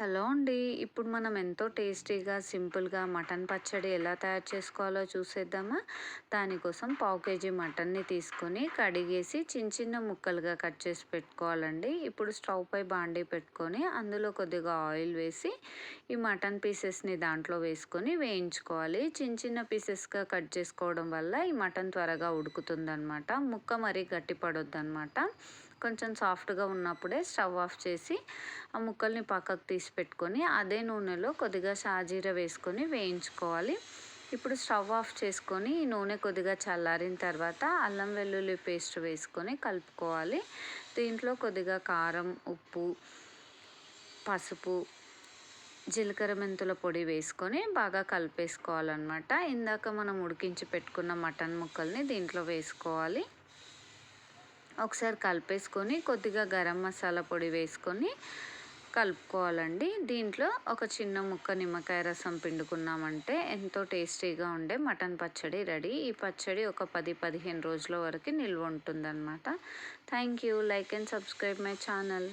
Hello అండి. ఇప్పుడు మనం ఎంతో టేస్టీగా, సింపుల్‌గా మటన్ పచ్చడి ఎలా తయారు చేసుకోవాలో చూసేద్దామా? దానికోసం పావు కేజీ మటన్‌ని తీసుకొని కడిగేసి చిన్న చిన్న ముక్కలుగా కట్ చేసి పెట్టుకోవాలండి. ఇప్పుడు స్టవ్ పై బాండీ పెట్టుకొని అందులో కొద్దిగా ఆయిల్ వేసి ఈ మటన్ పీసెస్‌ని దాంట్లో వేసుకొని వేయించుకోవాలి. చిన్న చిన్న పీసెస్‌గా కట్ చేసుకోవడం వల్ల ఈ మటన్ త్వరగా ఉడుకుతుందనమాట. ముక్క మరీ గట్టి పడొద్దనమాట. కొంచెం సాఫ్ట్‌గా ఉన్నప్పుడే స్టవ్ ఆఫ్ చేసి ఆ ముక్కల్ని పక్కకు తీసి పెట్టుకొని అదే నూనెలో కొద్దిగా షాజీరా వేసుకొని వేయించుకోవాలి. ఇప్పుడు స్టవ్ ఆఫ్ చేసుకొని ఈ నూనె కొద్దిగా చల్లారిన తర్వాత అల్లం వెల్లుల్లి పేస్ట్ వేసుకొని కలుపుకోవాలి. దీంట్లో కొద్దిగా కారం, ఉప్పు, పసుపు, జీలకర్ర మెంతుల పొడి వేసుకొని బాగా కలిపేసుకోవాలన్నమాట. ఇందాక మనం ఉడికించి పెట్టుకున్న మటన్ ముక్కల్ని దీంట్లో వేసుకోవాలి. ఒకసారి కలిపేసుకొని కొద్దిగా గరం మసాలా పొడి వేసుకొని కలుపుకోవాలండి. దీంట్లో ఒక చిన్న ముక్క నిమ్మకాయ రసం పిండుకున్నామంటే ఎంతో టేస్టీగా ఉండే మటన్ పచ్చడి రెడీ. ఈ పచ్చడి ఒక 10-15 రోజుల వరకు నిల్వ ఉంటుందన్నమాట. Thank you. Like and subscribe my channel.